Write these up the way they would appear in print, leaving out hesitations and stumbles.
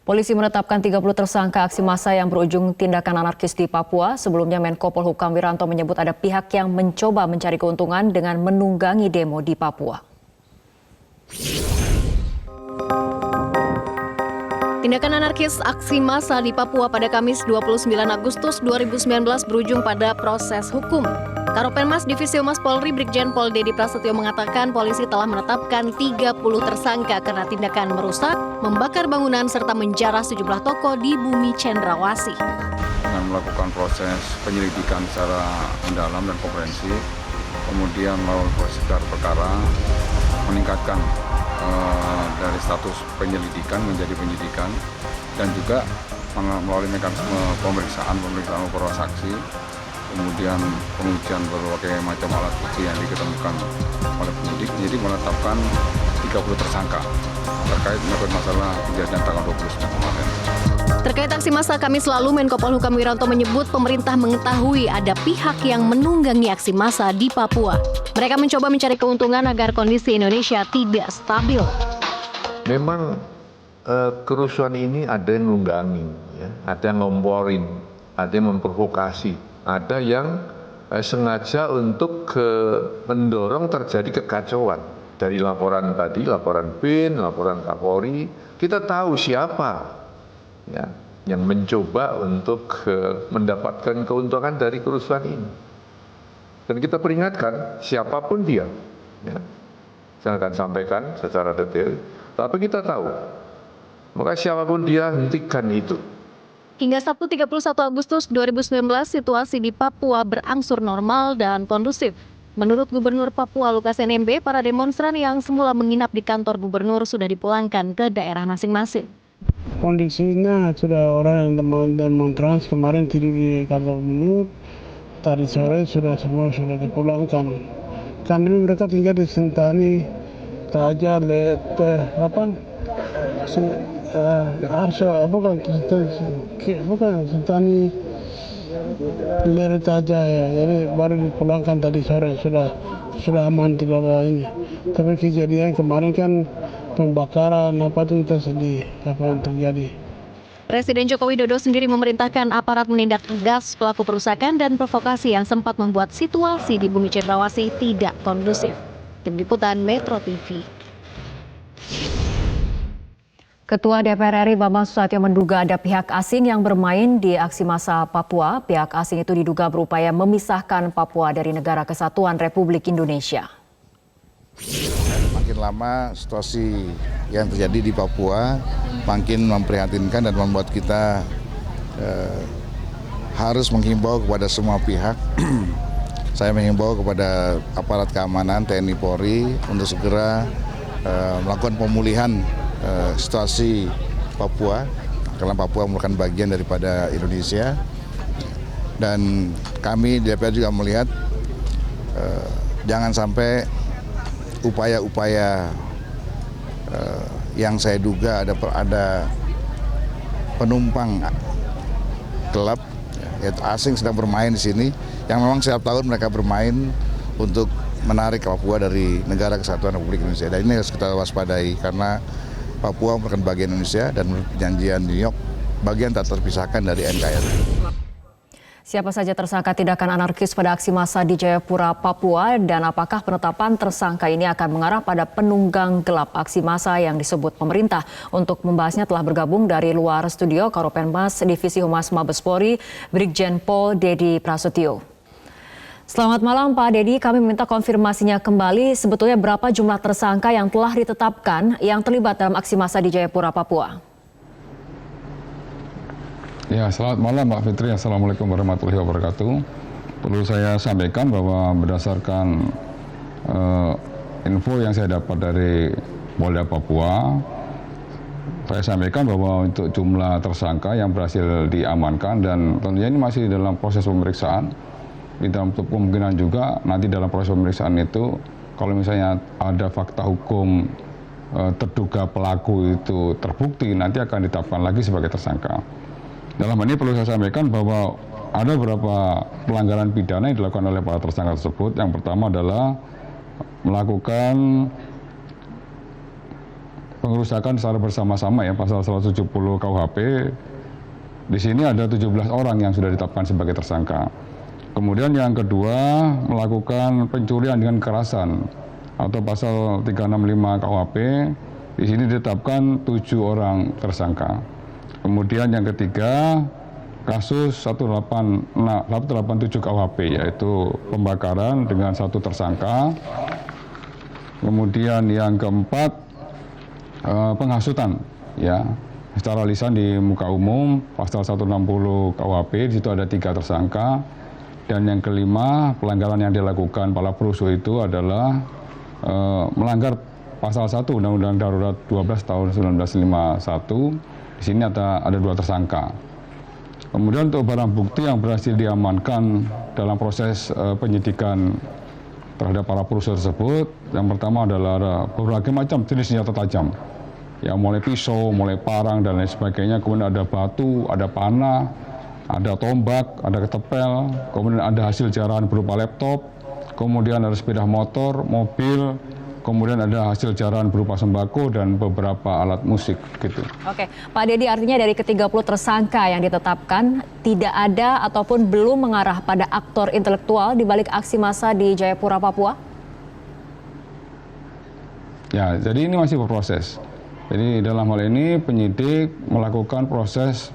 Polisi menetapkan 30 tersangka aksi massa yang berujung tindakan anarkis di Papua. Sebelumnya Menko Polhukam Wiranto menyebut ada pihak yang mencoba mencari keuntungan dengan menunggangi demo di Papua. Tindakan anarkis aksi massa di Papua pada Kamis 29 Agustus 2019 berujung pada proses hukum. Karopenmas Divisi Humas Polri Brigjen Pol Dedi Prasetyo mengatakan polisi telah menetapkan 30 tersangka karena tindakan merusak, membakar bangunan serta menjarah sejumlah toko di Bumi Cendrawasih. Dengan melakukan proses penyelidikan secara mendalam dan komprehensif, kemudian melalui proses gelar perkara, meningkatkan dari status penyelidikan menjadi penyidikan, dan juga melalui mekanisme pemeriksaan beberapa saksi, kemudian pengujian berbagai macam alat bukti yang diketemukan oleh penyidik, jadi menetapkan 30 tersangka terkait menyangkut masalah kejadian tanggal 29 kemarin. Terkait aksi massa Kamis lalu, Menko Polhukam Wiranto menyebut pemerintah mengetahui ada pihak yang menunggangi aksi massa di Papua. Mereka mencoba mencari keuntungan agar kondisi Indonesia tidak stabil. Memang kerusuhan ini ada yang nunggangi, ya, ada yang ngomporin, ada yang memprovokasi, ada yang sengaja untuk mendorong terjadi kekacauan. Dari laporan tadi, laporan BIN, laporan Kapolri, kita tahu siapa ya, yang mencoba untuk mendapatkan keuntungan dari kerusuhan ini. Dan kita peringatkan siapapun dia, ya, saya akan sampaikan secara detail, tapi kita tahu, maka siapapun dia, hentikan itu. Hingga Sabtu 31 Agustus 2019, situasi di Papua berangsur normal dan kondusif. Menurut Gubernur Papua Lukas NMB, para demonstran yang semula menginap di kantor gubernur sudah dipulangkan ke daerah masing-masing. Kondisinya sudah orang yang demonstrasi kemarin tidur di kantor gubernur, tadi sore semua sudah dipulangkan. Kan ini mereka tinggal di Sentani, Taja, bukan Sentani, Leret aja ya, jadi baru dipulangkan tadi sore, sudah aman, tidak ada ini. Tapi kejadian kemarin kan pembakaran itu kita sedih apa yang terjadi. Presiden Joko Widodo sendiri memerintahkan aparat menindak tegas pelaku perusakan dan provokasi yang sempat membuat situasi di Bumi Cendrawasih tidak kondusif. Tim Liputan Metro TV. Ketua DPR RI Bambang Susatyo menduga ada pihak asing yang bermain di aksi massa Papua. Pihak asing itu diduga berupaya memisahkan Papua dari Negara Kesatuan Republik Indonesia. Makin lama situasi yang terjadi di Papua makin memprihatinkan dan membuat kita harus menghimbau kepada semua pihak. Saya menghimbau kepada aparat keamanan TNI Polri untuk segera melakukan pemulihan situasi Papua, karena Papua merupakan bagian daripada Indonesia, dan kami di DPR juga melihat jangan sampai upaya-upaya yang saya duga ada penumpang gelap yaitu asing sedang bermain di sini, yang memang setiap tahun mereka bermain untuk menarik Papua dari Negara Kesatuan Republik Indonesia. Dan ini harus kita waspadai karena Papua merupakan bagian Indonesia dan menurut perjanjian New York bagian tak terpisahkan dari NKRI. Siapa saja tersangka tindakan anarkis pada aksi massa di Jayapura, Papua, dan apakah penetapan tersangka ini akan mengarah pada penunggang gelap aksi massa yang disebut pemerintah? Untuk membahasnya telah bergabung dari luar studio Karopenmas Divisi Humas Mabes Polri Brigjen Pol Dedi Prasetyo. Selamat malam Pak Dedi, kami meminta konfirmasinya kembali sebetulnya berapa jumlah tersangka yang telah ditetapkan yang terlibat dalam aksi massa di Jayapura, Papua? Ya, selamat malam Mbak Fitri. Assalamualaikum warahmatullahi wabarakatuh. Perlu saya sampaikan bahwa berdasarkan info yang saya dapat dari Polda Papua, saya sampaikan bahwa untuk jumlah tersangka yang berhasil diamankan dan tentunya ini masih dalam proses pemeriksaan. Di dalam kemungkinan juga nanti dalam proses pemeriksaan itu kalau misalnya ada fakta hukum terduga pelaku itu terbukti, nanti akan ditetapkan lagi sebagai tersangka. Dalam hal ini perlu saya sampaikan bahwa ada beberapa pelanggaran pidana yang dilakukan oleh para tersangka tersebut. Yang pertama adalah melakukan pengerusakan secara bersama-sama ya, pasal 170 KUHP. Di sini ada 17 orang yang sudah ditetapkan sebagai tersangka. Kemudian yang kedua, melakukan pencurian dengan kekerasan atau pasal 365 KUHP. Di sini ditetapkan 7 orang tersangka. Kemudian yang ketiga, kasus 187 KUHP, yaitu pembakaran dengan 1 tersangka. Kemudian yang keempat, penghasutan ya secara lisan di muka umum, pasal 160 KUHP, di situ ada 3 tersangka. Dan yang kelima, pelanggaran yang dilakukan para perusuh itu adalah melanggar pasal 1 Undang-Undang Darurat 12 tahun 1951. Di sini ada 2 tersangka. Kemudian untuk barang bukti yang berhasil diamankan dalam proses penyidikan terhadap para perusuh tersebut, yang pertama adalah berbagai macam jenis senjata tajam. Ya, mulai pisau, mulai parang dan lain sebagainya. Kemudian ada batu, ada panah, ada tombak, ada ketepel. Kemudian ada hasil jarahan berupa laptop. Kemudian ada sepeda motor, mobil. Kemudian ada hasil jarahan berupa sembako dan beberapa alat musik gitu. Oke, Pak Dedi, artinya dari ke-30 tersangka yang ditetapkan tidak ada ataupun belum mengarah pada aktor intelektual di balik aksi massa di Jayapura, Papua? Ya, jadi ini masih berproses. Jadi dalam hal ini penyidik melakukan proses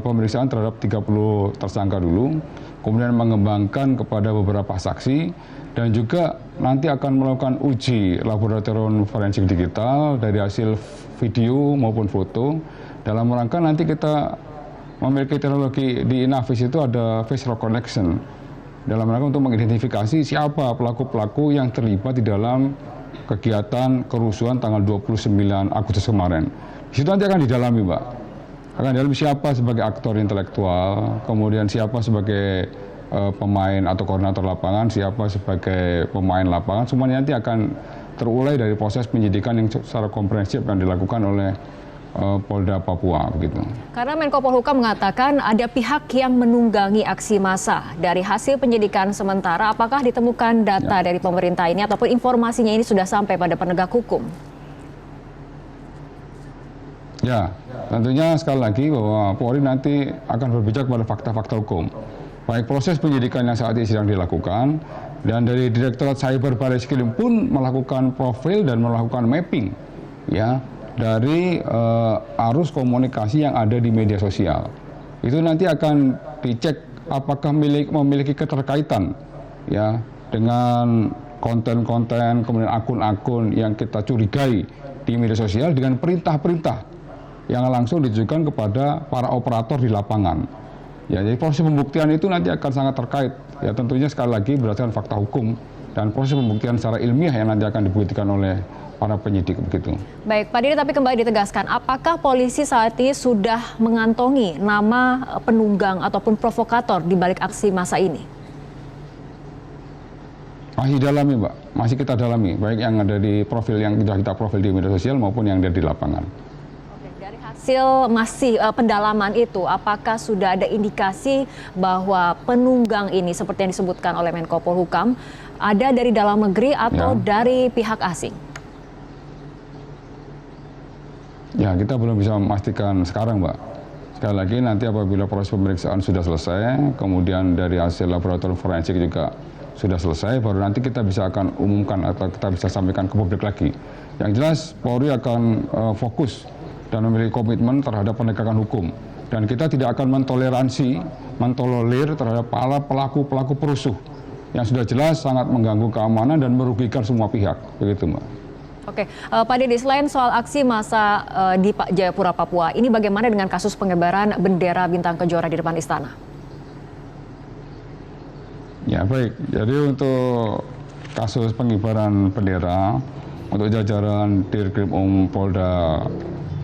pemeriksaan terhadap 30 tersangka dulu, kemudian mengembangkan kepada beberapa saksi, dan juga nanti akan melakukan uji laboratorium forensik digital dari hasil video maupun foto. Dalam rangka nanti kita memiliki teknologi di Inavis itu ada face recognition, dalam rangka untuk mengidentifikasi siapa pelaku-pelaku yang terlibat di dalam kegiatan kerusuhan tanggal 29 Agustus kemarin. Di situ nanti akan didalami, Mbak. Akan didalami siapa sebagai aktor intelektual, kemudian siapa sebagai pemain atau koordinator lapangan, siapa sebagai pemain lapangan. Semuanya nanti akan terulai dari proses penyidikan yang secara komprehensif yang dilakukan oleh Polda Papua begitu. Karena Menko Polhukam mengatakan ada pihak yang menunggangi aksi massa. Dari hasil penyidikan sementara, apakah ditemukan data dari pemerintah ini ataupun informasinya ini sudah sampai pada penegak hukum? Ya, tentunya sekali lagi bahwa Polri nanti akan berbicara pada fakta-fakta hukum. Baik proses penyidikan yang saat ini sedang dilakukan, dan dari Direktorat Cyber Barreskrim pun melakukan profil dan melakukan mapping ya dari arus komunikasi yang ada di media sosial. Itu nanti akan dicek apakah memiliki keterkaitan ya dengan konten-konten, kemudian akun-akun yang kita curigai di media sosial dengan perintah-perintah yang langsung ditujukan kepada para operator di lapangan. Ya, jadi proses pembuktian itu nanti akan sangat terkait. Ya, tentunya sekali lagi berdasarkan fakta hukum dan proses pembuktian secara ilmiah yang nanti akan dibuktikan oleh para penyidik begitu. Baik, Pak Dedi, tapi kembali ditegaskan, apakah polisi saat ini sudah mengantongi nama penunggang ataupun provokator di balik aksi massa ini? Masih dalami, Mbak. Masih kita dalami, baik yang ada di profil yang sudah kita profil di media sosial maupun yang ada di lapangan. Hasil masih pendalaman itu, apakah sudah ada indikasi bahwa penunggang ini seperti yang disebutkan oleh Menko Polhukam ada dari dalam negeri atau dari pihak asing? Ya, kita belum bisa memastikan sekarang, Mbak. Sekali lagi nanti apabila proses pemeriksaan sudah selesai, kemudian dari hasil laboratorium forensik juga sudah selesai, baru nanti kita bisa akan umumkan atau kita bisa sampaikan ke publik lagi. Yang jelas Polri akan fokus dan memiliki komitmen terhadap penegakan hukum. Dan kita tidak akan mentolerir terhadap para pelaku-pelaku perusuh yang sudah jelas sangat mengganggu keamanan dan merugikan semua pihak. Begitu, Mbak. Oke, Pak Dedi, selain soal aksi massa di Jayapura, Papua, ini bagaimana dengan kasus pengibaran bendera bintang kejora di depan istana? Ya, baik. Jadi untuk kasus pengibaran bendera, untuk jajaran Dirkrim Polda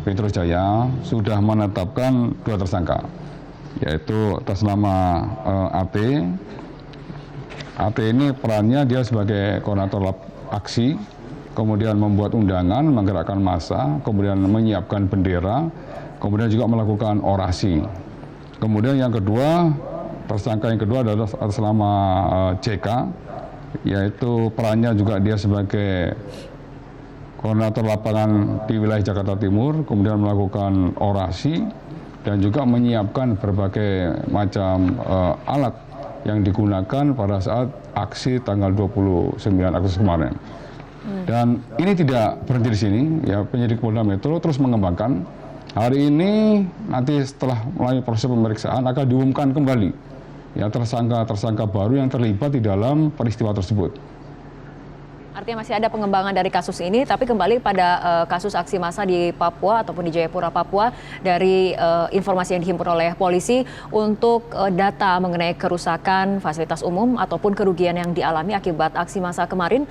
Metro Jaya sudah menetapkan 2 tersangka, yaitu atas nama AT. AT ini perannya dia sebagai koordinator aksi, kemudian membuat undangan, menggerakkan massa, kemudian menyiapkan bendera, kemudian juga melakukan orasi. Kemudian yang kedua, tersangka yang kedua adalah atas nama JK, yaitu perannya juga dia sebagai koordinator lapangan di wilayah Jakarta Timur, kemudian melakukan orasi dan juga menyiapkan berbagai macam alat yang digunakan pada saat aksi tanggal 29 Agustus kemarin. Dan ini tidak berhenti di sini, ya penyidik Polda Metro terus mengembangkan. Hari ini nanti setelah melalui proses pemeriksaan akan diumumkan kembali ya tersangka baru yang terlibat di dalam peristiwa tersebut. Artinya masih ada pengembangan dari kasus ini, tapi kembali pada kasus aksi massa di Papua ataupun di Jayapura, Papua, dari informasi yang dihimpun oleh polisi untuk data mengenai kerusakan fasilitas umum ataupun kerugian yang dialami akibat aksi massa kemarin,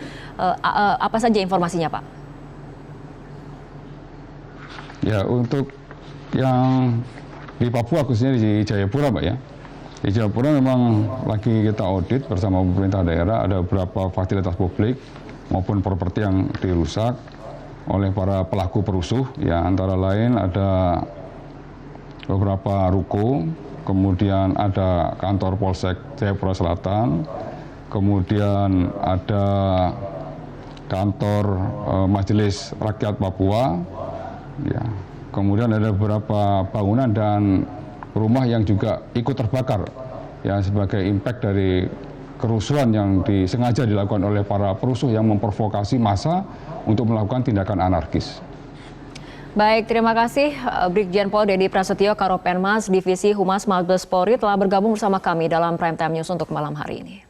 apa saja informasinya, Pak? Ya, untuk yang di Papua khususnya di Jayapura, Mbak ya. Di Jayapura memang lagi kita audit bersama pemerintah daerah, ada beberapa fasilitas publik maupun properti yang dirusak oleh para pelaku perusuh, ya antara lain ada beberapa ruko, kemudian ada kantor Polsek Jayapura Selatan, kemudian ada kantor Majelis Rakyat Papua, ya kemudian ada beberapa bangunan dan rumah yang juga ikut terbakar, ya sebagai impact dari kerusuhan yang disengaja dilakukan oleh para perusuh yang memprovokasi massa untuk melakukan tindakan anarkis. Baik, terima kasih Brigjen Pol Dedi Prasetyo, Karopenmas Divisi Humas Mabes Polri telah bergabung bersama kami dalam Prime Time News untuk malam hari ini.